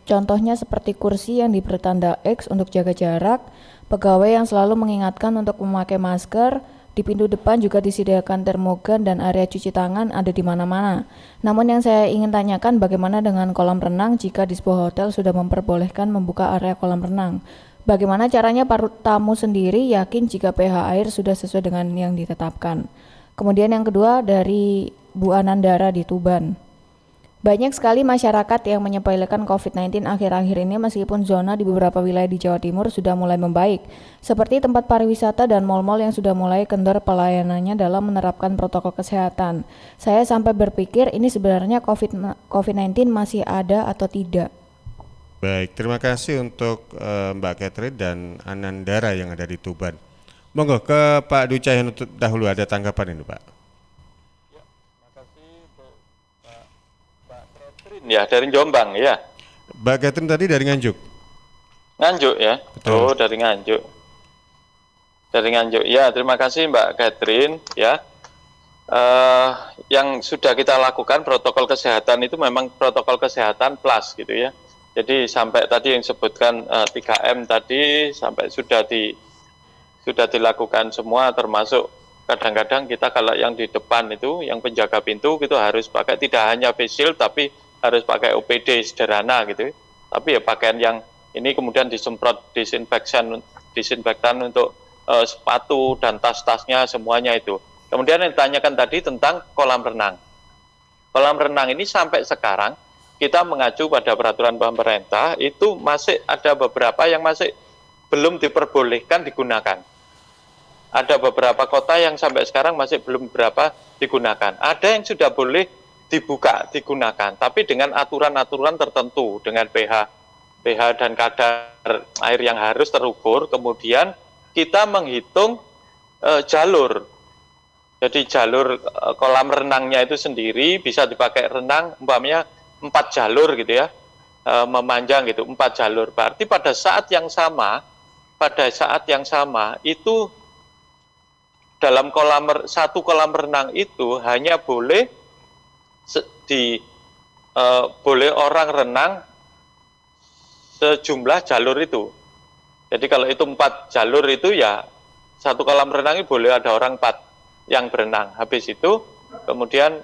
Contohnya seperti kursi yang diberi tanda X untuk jaga jarak, pegawai yang selalu mengingatkan untuk memakai masker, di pintu depan juga disediakan termogan dan area cuci tangan ada di mana-mana. Namun yang saya ingin tanyakan bagaimana dengan kolam renang jika di sebuah hotel sudah memperbolehkan membuka area kolam renang? Bagaimana caranya para tamu sendiri yakin jika pH air sudah sesuai dengan yang ditetapkan? Kemudian yang kedua dari Bu Anandara di Tuban. Banyak sekali masyarakat yang menyepelekan COVID-19 akhir-akhir ini meskipun zona di beberapa wilayah di Jawa Timur sudah mulai membaik. Seperti tempat pariwisata dan mal-mal yang sudah mulai kendor pelayanannya dalam menerapkan protokol kesehatan. Saya sampai berpikir ini sebenarnya COVID-19 masih ada atau tidak. Baik, terima kasih untuk Mbak Catherine dan Anandara yang ada di Tuban. Monggo ke Pak Dwi Cahyono dahulu, ada tanggapan ini Pak. Ya, dari Jombang ya. Mbak Catherine tadi dari Nganjuk. Nganjuk ya. Betul. Oh, dari Nganjuk. Dari Nganjuk. Ya, terima kasih Mbak Catherine ya. Yang sudah kita lakukan protokol kesehatan itu memang protokol kesehatan plus gitu ya. Jadi sampai tadi yang disebutkan 3M tadi sampai sudah dilakukan semua, termasuk kadang-kadang kita kalau yang di depan itu yang penjaga pintu itu harus pakai tidak hanya face shield tapi harus pakai OPD sederhana gitu. Tapi ya pakaian yang ini kemudian disemprot disinfektan untuk sepatu dan tas-tasnya semuanya itu. Kemudian yang ditanyakan tadi tentang kolam renang. Kolam renang ini sampai sekarang kita mengacu pada peraturan pemerintah itu masih ada beberapa yang masih belum diperbolehkan digunakan. Ada beberapa kota yang sampai sekarang masih belum berapa digunakan. Ada yang sudah boleh digunakan, tapi dengan aturan-aturan tertentu, dengan pH dan kadar air yang harus terukur. Kemudian kita menghitung jalur. Jadi jalur kolam renangnya itu sendiri bisa dipakai renang, umpamanya 4 jalur gitu ya, memanjang gitu, 4 jalur. Berarti pada saat yang sama itu dalam satu kolam renang itu hanya boleh boleh orang renang sejumlah jalur itu. Jadi kalau itu 4 jalur itu ya satu kolam renang itu boleh ada orang 4 yang berenang. Habis itu kemudian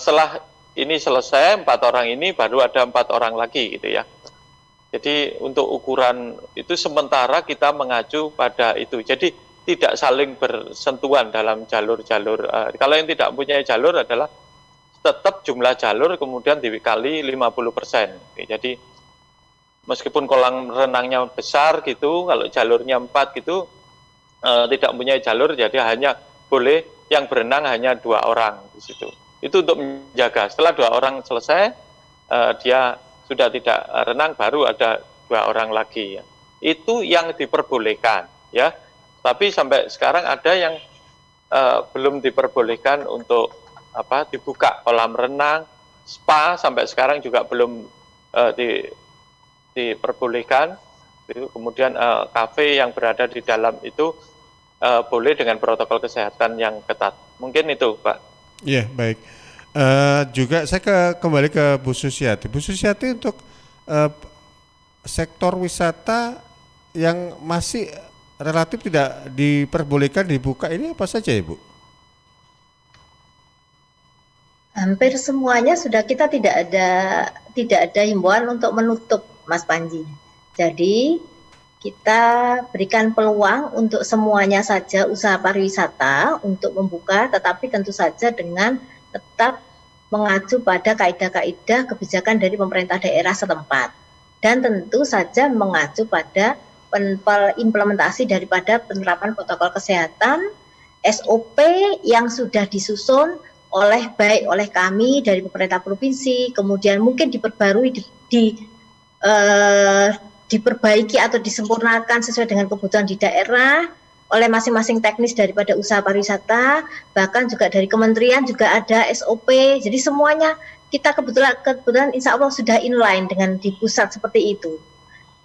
setelah ini selesai 4 orang ini baru ada 4 orang lagi gitu ya. Jadi untuk ukuran itu sementara kita mengacu pada itu. Jadi tidak saling bersentuhan dalam jalur-jalur. Kalau yang tidak punya jalur adalah tetap jumlah jalur kemudian dikali 50%. Jadi meskipun kolam renangnya besar gitu, kalau jalurnya 4 gitu tidak punya jalur, jadi hanya boleh yang berenang hanya 2 orang di situ. Itu untuk menjaga. Setelah 2 orang selesai, dia sudah tidak renang, baru ada 2 orang lagi. Ya. Itu yang diperbolehkan, ya. Tapi sampai sekarang ada yang belum diperbolehkan untuk dibuka kolam renang, spa sampai sekarang juga belum diperbolehkan. Kemudian kafe yang berada di dalam itu boleh dengan protokol kesehatan yang ketat. Mungkin itu, Pak. Iya, baik. Juga saya kembali ke Bu Susiati. Bu Susiati, untuk sektor wisata yang masih relatif tidak diperbolehkan dibuka ini apa saja, Ibu? Hampir semuanya sudah kita tidak ada himbauan untuk menutup, Mas Panji. Jadi kita berikan peluang untuk semuanya saja usaha pariwisata untuk membuka, tetapi tentu saja dengan tetap mengacu pada kaidah-kaidah kebijakan dari pemerintah daerah setempat dan tentu saja mengacu pada implementasi daripada penerapan protokol kesehatan SOP yang sudah disusun baik oleh kami dari pemerintah provinsi, kemudian mungkin diperbarui, diperbaiki atau disempurnakan sesuai dengan kebutuhan di daerah oleh masing-masing teknis daripada usaha pariwisata, bahkan juga dari kementerian juga ada SOP. Jadi semuanya kita kebetulan insya Allah sudah inline dengan di pusat seperti itu.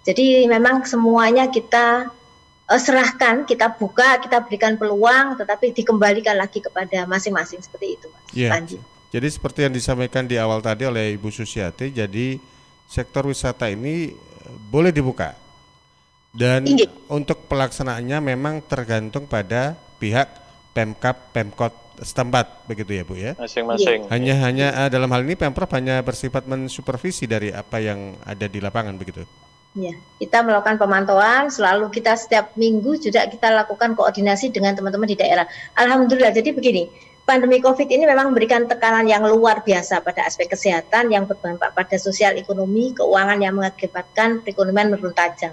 Jadi memang semuanya kita serahkan, kita buka, kita berikan peluang, tetapi dikembalikan lagi kepada masing-masing seperti itu, Mas Panji. Jadi seperti yang disampaikan di awal tadi oleh Ibu Susiati, jadi sektor wisata ini boleh dibuka dan untuk pelaksanaannya memang tergantung pada pihak Pemkot setempat, begitu ya Bu ya? Masing-masing. Hanya dalam hal ini Pemprov hanya bersifat mensupervisi dari apa yang ada di lapangan, begitu? Ya, kita melakukan pemantauan, selalu kita setiap minggu juga kita lakukan koordinasi dengan teman-teman di daerah. Alhamdulillah, jadi begini, pandemi COVID ini memang memberikan tekanan yang luar biasa pada aspek kesehatan yang berdampak pada sosial ekonomi, keuangan yang mengakibatkan perekonomian menurun tajam.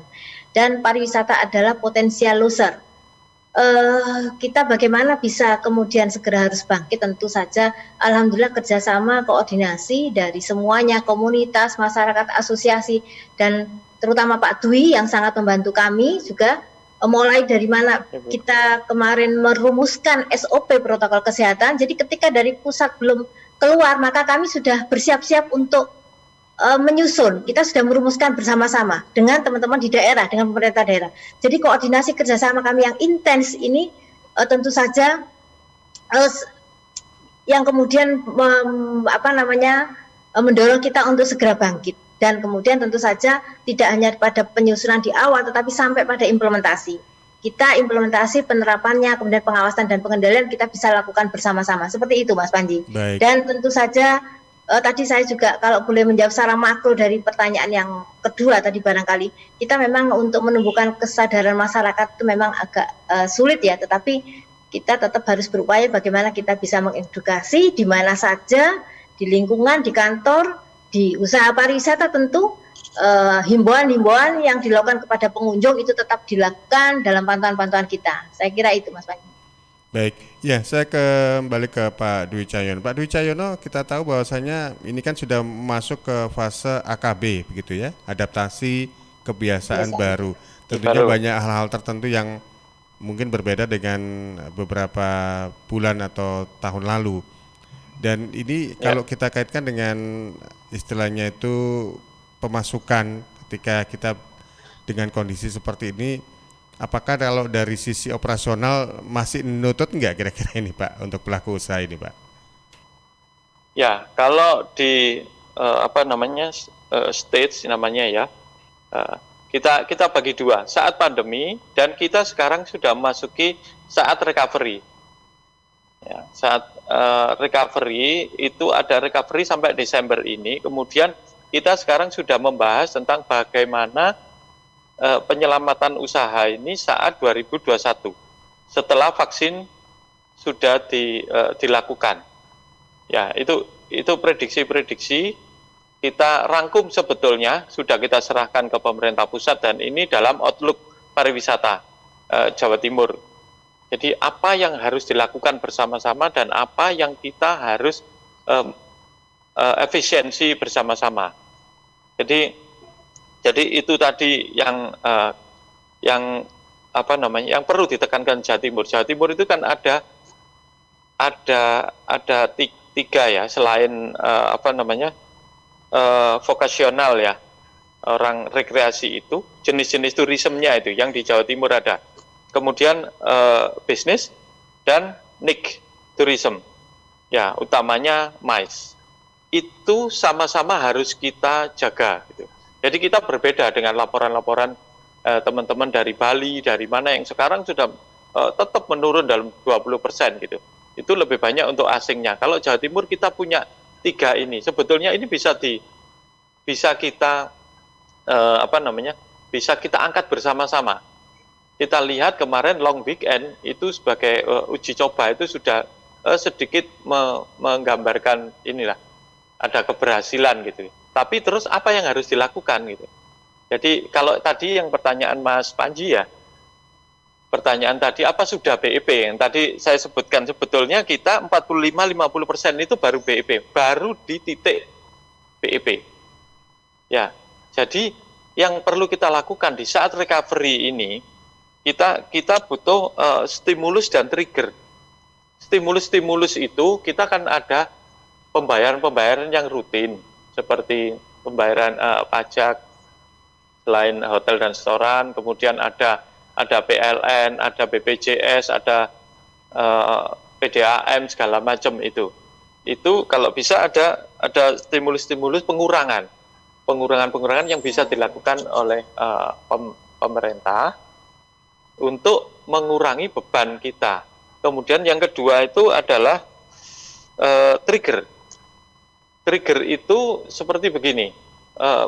Dan pariwisata adalah potensial loser. Kita bagaimana bisa kemudian segera harus bangkit, tentu saja alhamdulillah kerjasama koordinasi dari semuanya, komunitas, masyarakat, asosiasi, dan terutama Pak Dwi yang sangat membantu kami juga, mulai dari mana kita kemarin merumuskan SOP protokol kesehatan. Jadi ketika dari pusat belum keluar, maka kami sudah bersiap-siap untuk menyusun. Kita sudah merumuskan bersama-sama dengan teman-teman di daerah, dengan pemerintah daerah. Jadi koordinasi kerjasama kami yang intens ini tentu saja yang kemudian mendorong kita untuk segera bangkit. Dan kemudian tentu saja tidak hanya pada penyusunan di awal, tetapi sampai pada implementasi. Kita implementasi penerapannya, kemudian pengawasan dan pengendalian kita bisa lakukan bersama-sama. Seperti itu Mas Panji. Baik. Dan tentu saja tadi saya juga kalau boleh menjawab secara makro dari pertanyaan yang kedua tadi barangkali, kita memang untuk menumbuhkan kesadaran masyarakat itu memang agak sulit ya, tetapi kita tetap harus berupaya bagaimana kita bisa mengedukasi di mana saja, di lingkungan, di kantor, di usaha pariwisata tentu himbauan-himbauan yang dilakukan kepada pengunjung itu tetap dilakukan dalam pantauan-pantauan kita. Saya kira itu Mas Panji. Baik, ya saya kembali ke Pak Dwi Cahyono. Pak Dwi Cahyono, kita tahu bahwasanya ini kan sudah masuk ke fase AKB begitu ya, adaptasi kebiasaan baru. Tentunya banyak hal-hal tertentu yang mungkin berbeda dengan beberapa bulan atau tahun lalu. Dan ini kalau kita kaitkan dengan istilahnya itu pemasukan ketika kita dengan kondisi seperti ini, apakah kalau dari sisi operasional masih nutut enggak kira-kira ini Pak untuk pelaku usaha ini Pak? Ya, kalau di stage namanya ya, kita bagi dua, saat pandemi dan kita sekarang sudah memasuki saat recovery. Ya, saat recovery itu ada recovery sampai Desember ini, kemudian kita sekarang sudah membahas tentang bagaimana penyelamatan usaha ini saat 2021 setelah vaksin sudah dilakukan. Ya, itu prediksi-prediksi kita rangkum sebetulnya sudah kita serahkan ke pemerintah pusat dan ini dalam outlook pariwisata Jawa Timur. Jadi apa yang harus dilakukan bersama-sama dan apa yang kita harus efisiensi bersama-sama. Jadi itu tadi yang perlu ditekankan Jawa Timur. Jawa Timur itu kan ada tiga ya, selain vokasional ya, orang rekreasi itu jenis-jenis turismenya itu yang di Jawa Timur ada. Kemudian bisnis dan niche tourism, ya utamanya MICE. Itu sama-sama harus kita jaga. Gitu. Jadi kita berbeda dengan laporan-laporan teman-teman dari Bali, dari mana yang sekarang sudah tetap menurun dalam 20% gitu. Itu lebih banyak untuk asingnya. Kalau Jawa Timur kita punya tiga ini. Sebetulnya ini bisa kita bisa kita angkat bersama-sama. Kita lihat kemarin long weekend itu sebagai uji coba itu sudah sedikit menggambarkan inilah ada keberhasilan gitu. Tapi terus apa yang harus dilakukan gitu? Jadi kalau tadi yang pertanyaan Mas Panji ya, pertanyaan tadi apa sudah BEP? Yang tadi saya sebutkan sebetulnya kita 45-50% itu baru BEP, baru di titik BEP. Ya, jadi yang perlu kita lakukan di saat recovery ini, kita butuh stimulus dan trigger. Stimulus itu kita kan ada pembayaran yang rutin seperti pembayaran pajak selain hotel dan restoran, kemudian ada PLN, ada BPJS, ada PDAM segala macam itu. Itu kalau bisa ada stimulus pengurangan yang bisa dilakukan oleh pemerintah untuk mengurangi beban kita. Kemudian yang kedua itu adalah trigger. Trigger itu seperti begini.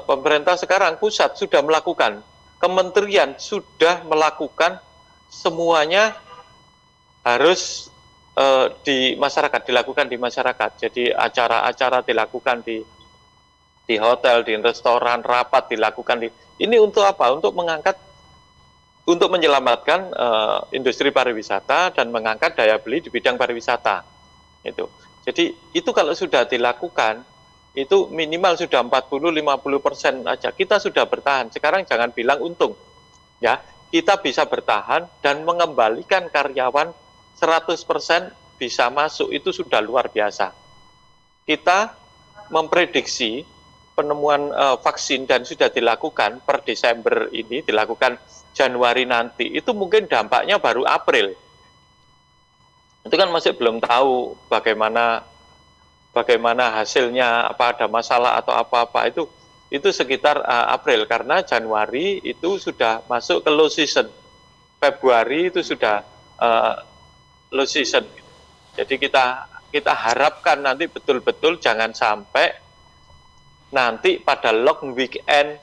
Pemerintah sekarang pusat sudah melakukan, kementerian sudah melakukan, semuanya harus di masyarakat, dilakukan di masyarakat. Jadi acara-acara dilakukan di hotel, di restoran, rapat dilakukan ini untuk apa? Untuk menyelamatkan industri pariwisata dan mengangkat daya beli di bidang pariwisata. Itu. Jadi itu kalau sudah dilakukan, itu minimal sudah 40-50% aja. Kita sudah bertahan. Sekarang jangan bilang untung. Ya, kita bisa bertahan dan mengembalikan karyawan 100% bisa masuk, itu sudah luar biasa. Kita memprediksi penemuan vaksin dan sudah dilakukan per Desember ini, dilakukan Januari nanti, itu mungkin dampaknya baru April. Itu kan masih belum tahu bagaimana hasilnya, apa ada masalah atau apa-apa, itu sekitar April, karena Januari itu sudah masuk ke low season, Februari itu sudah low season. Jadi kita harapkan nanti betul-betul jangan sampai nanti pada long weekend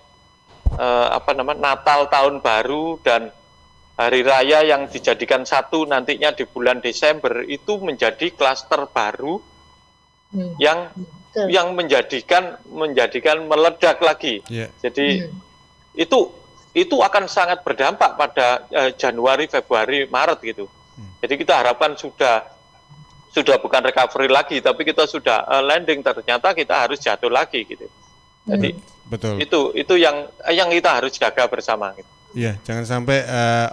Natal, tahun baru dan hari raya yang dijadikan satu nantinya di bulan Desember itu menjadi klaster baru yang menjadikan meledak lagi. Jadi itu akan sangat berdampak pada Januari, Februari, Maret gitu. Jadi kita harapkan sudah bukan recovery lagi, tapi kita sudah landing, ternyata kita harus jatuh lagi gitu. Jadi betul. Itu yang kita harus jaga bersama gitu. Iya, jangan sampai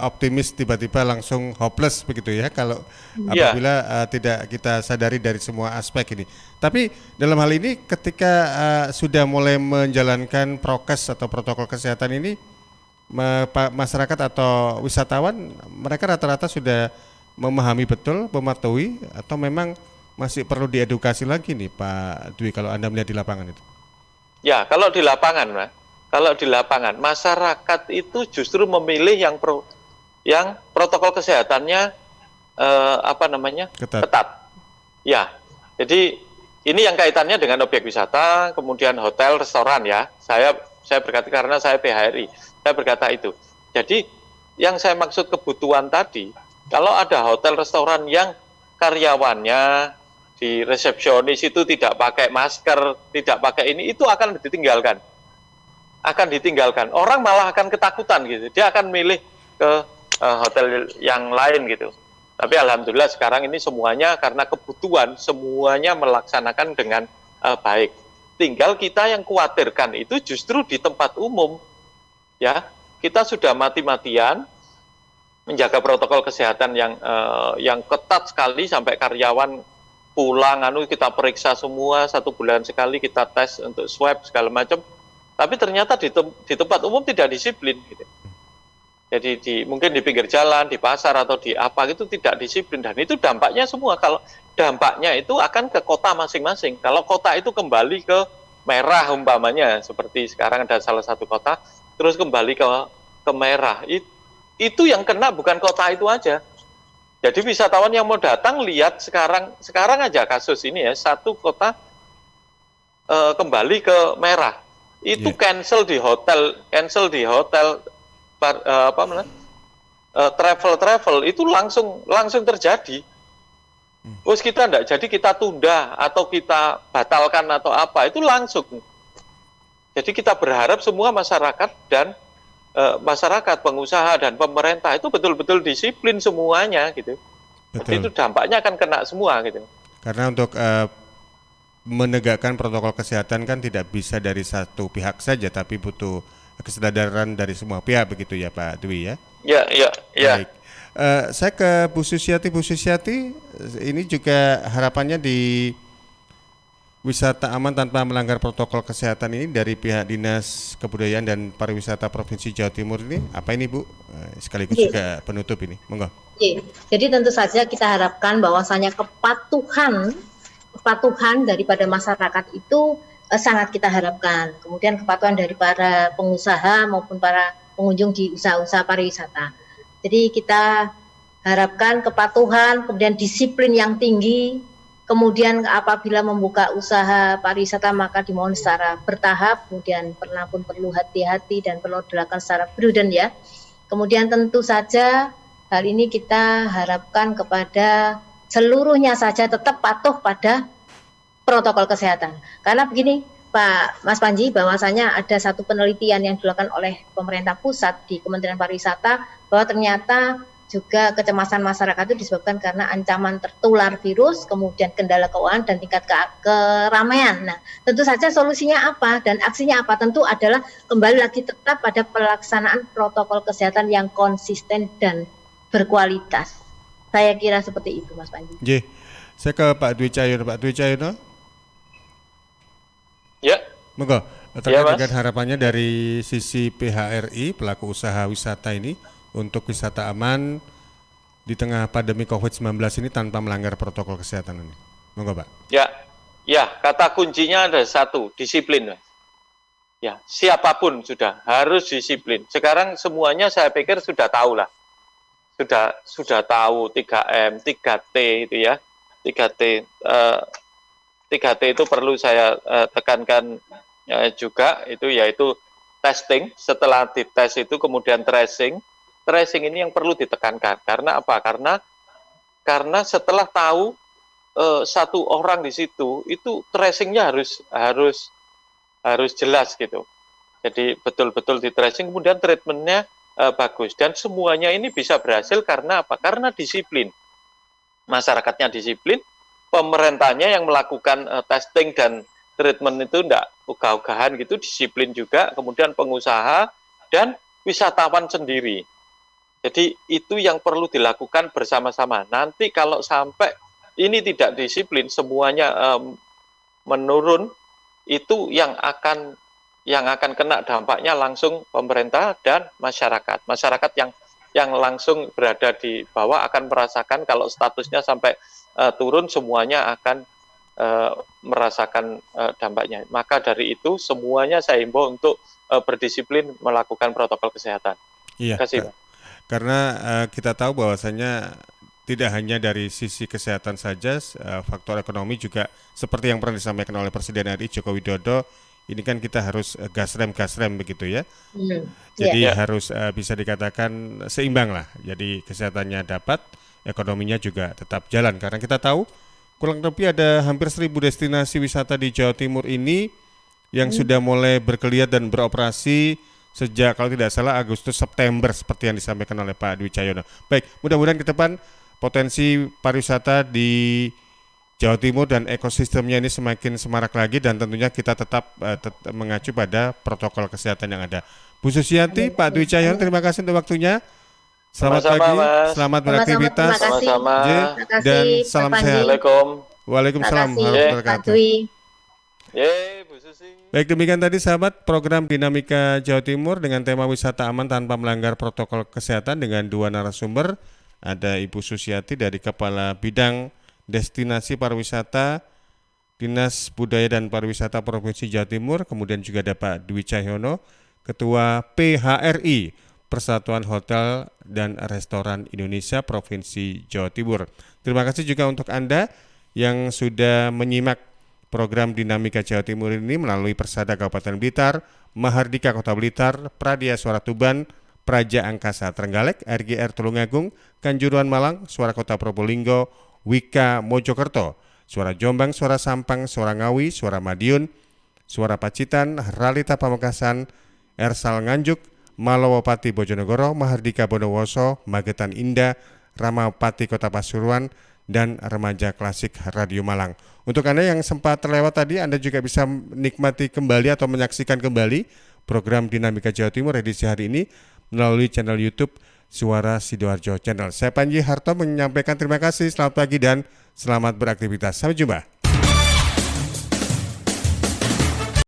optimis tiba-tiba langsung hopeless begitu ya, kalau apabila tidak kita sadari dari semua aspek ini. Tapi dalam hal ini ketika sudah mulai menjalankan prokes atau protokol kesehatan ini, masyarakat atau wisatawan mereka rata-rata sudah memahami betul, mematuhi, atau memang masih perlu diedukasi lagi nih Pak Dwi kalau Anda melihat di lapangan itu? Ya, kalau di lapangan, masyarakat itu justru memilih yang protokol kesehatannya ketat. Ya, jadi ini yang kaitannya dengan objek wisata, kemudian hotel, restoran ya. Saya berkata karena saya PHRI, saya berkata itu. Jadi yang saya maksud kebutuhan tadi, kalau ada hotel, restoran yang karyawannya di resepsionis itu tidak pakai masker, tidak pakai ini, itu akan ditinggalkan. Orang malah akan ketakutan gitu. Dia akan milih ke hotel yang lain gitu. Tapi alhamdulillah sekarang ini semuanya karena kebutuhan, semuanya melaksanakan dengan baik. Tinggal kita yang khawatirkan itu justru di tempat umum. Ya, kita sudah mati-matian menjaga protokol kesehatan yang ketat sekali sampai karyawan pulang kita periksa semua, 1 bulan sekali kita tes untuk swab segala macam, tapi ternyata di tempat umum tidak disiplin gitu. Jadi mungkin di pinggir jalan, di pasar atau di apa itu tidak disiplin, dan itu dampaknya semua. Kalau dampaknya itu akan ke kota masing-masing. Kalau kota itu kembali ke merah umpamanya, seperti sekarang ada salah satu kota terus kembali ke merah, itu yang kena bukan kota itu aja. Jadi wisatawan yang mau datang lihat sekarang aja kasus ini ya, satu kota kembali ke merah, itu cancel di hotel, travel itu langsung terjadi. Terus kita enggak, jadi kita tunda atau kita batalkan atau apa, itu langsung. Jadi kita berharap semua masyarakat dan masyarakat, pengusaha dan pemerintah itu betul-betul disiplin semuanya gitu. Jadi itu dampaknya akan kena semua gitu. Karena untuk menegakkan protokol kesehatan kan tidak bisa dari satu pihak saja, tapi butuh kesadaran dari semua pihak begitu ya Pak Dwi ya? Ya. Baik. Saya ke Bu Susiati. Bu Susiati, ini juga harapannya di wisata aman tanpa melanggar protokol kesehatan ini dari pihak Dinas Kebudayaan dan Pariwisata Provinsi Jawa Timur ini apa ini Bu? Sekaligus juga penutup ini, monggo. Jadi tentu saja kita harapkan bahwasanya kepatuhan daripada masyarakat itu sangat kita harapkan. Kemudian kepatuhan dari para pengusaha maupun para pengunjung di usaha-usaha pariwisata. Jadi kita harapkan kepatuhan, kemudian disiplin yang tinggi. Kemudian apabila membuka usaha pariwisata maka dimohon secara bertahap, kemudian pun perlu hati-hati dan perlu dilakukan secara prudent ya. Kemudian tentu saja hal ini kita harapkan kepada seluruhnya saja tetap patuh pada protokol kesehatan. Karena begini Pak Mas Panji, bahwasanya ada satu penelitian yang dilakukan oleh pemerintah pusat di Kementerian Pariwisata bahwa ternyata juga kecemasan masyarakat itu disebabkan karena ancaman tertular virus, kemudian kendala keuangan dan tingkat keramaian. Nah, tentu saja solusinya apa dan aksinya apa? Tentu adalah kembali lagi tetap pada pelaksanaan protokol kesehatan yang konsisten dan berkualitas. Saya kira seperti itu, Mas Panji. Saya ke Pak Dwi Cahyono. Pak Dwi Cahyono. Ya. Monggo. Terkait dengan harapannya dari sisi PHRI, pelaku usaha wisata ini, untuk wisata aman di tengah pandemi COVID-19 ini tanpa melanggar protokol kesehatan ini. Monggo, Pak. Ya, kata kuncinya ada satu, disiplin. Ya, siapapun sudah harus disiplin. Sekarang semuanya saya pikir sudah tahu lah. Sudah tahu 3M, 3T itu ya. 3T 3T itu perlu saya tekankan juga, itu yaitu testing, setelah dites itu kemudian tracing. Tracing ini yang perlu ditekankan. Karena apa? Karena setelah tahu satu orang di situ, itu tracingnya harus jelas gitu. Jadi betul-betul di tracing, kemudian treatmentnya bagus. Dan semuanya ini bisa berhasil karena apa? Karena disiplin. Masyarakatnya disiplin, pemerintahnya yang melakukan testing dan treatment itu enggak ogah-ogahan gitu, disiplin juga, kemudian pengusaha dan wisatawan sendiri. Jadi itu yang perlu dilakukan bersama-sama. Nanti kalau sampai ini tidak disiplin, semuanya menurun, itu yang akan kena dampaknya langsung pemerintah dan masyarakat. Masyarakat yang langsung berada di bawah akan merasakan kalau statusnya sampai turun, semuanya akan merasakan dampaknya. Maka dari itu semuanya saya himbau untuk berdisiplin melakukan protokol kesehatan. Iya. Terima kasih, Pak. Karena kita tahu bahwasanya tidak hanya dari sisi kesehatan saja, faktor ekonomi juga seperti yang pernah disampaikan oleh Presiden RI Joko Widodo. Ini kan kita harus gasrem begitu ya. Jadi harus bisa dikatakan seimbang lah. Jadi kesehatannya dapat, ekonominya juga tetap jalan. Karena kita tahu kurang lebih ada hampir 1.000 destinasi wisata di Jawa Timur ini yang sudah mulai bergeliat dan beroperasi sejak kalau tidak salah Agustus September seperti yang disampaikan oleh Pak Dwi Cahyono. Baik, mudah-mudahan ke depan potensi pariwisata di Jawa Timur dan ekosistemnya ini semakin semarak lagi, dan tentunya kita tetap mengacu pada protokol kesehatan yang ada. Bu Susiati, Pak Dwi Cahyono, terima kasih untuk waktunya. Selamat pagi, selamat beraktivitas. Sama-sama. Dan salam sehat. Waalaikumsalam warahmatullahi wabarakatuh. Bu Susi. Baik, demikian tadi sahabat program Dinamika Jawa Timur dengan tema wisata aman tanpa melanggar protokol kesehatan dengan dua narasumber. Ada Ibu Susiati dari Kepala Bidang Destinasi Pariwisata Dinas Budaya dan Pariwisata Provinsi Jawa Timur, kemudian juga ada Pak Dwi Cahyono, Ketua PHRI Persatuan Hotel dan Restoran Indonesia Provinsi Jawa Timur. Terima kasih juga untuk Anda yang sudah menyimak program Dinamika Jawa Timur ini melalui Persada Kabupaten Blitar, Mahardika Kota Blitar, Pradia Suara Tuban, Praja Angkasa Trenggalek, RGR Tulungagung, Kanjuruhan Malang, Suara Kota Probolinggo, Wika Mojokerto, Suara Jombang, Suara Sampang, Suara Ngawi, Suara Madiun, Suara Pacitan, Ralita Pamekasan, Ersal Nganjuk, Malowopati Bojonegoro, Mahardika Bondowoso, Magetan Indah, Ramapati Kota Pasuruan, dan Remaja Klasik Radio Malang. Untuk Anda yang sempat terlewat tadi, Anda juga bisa menikmati kembali atau menyaksikan kembali program Dinamika Jawa Timur edisi hari ini melalui channel YouTube Suara Sidoarjo Channel. Saya Panji Harto menyampaikan terima kasih, selamat pagi dan selamat beraktivitas. Sampai jumpa.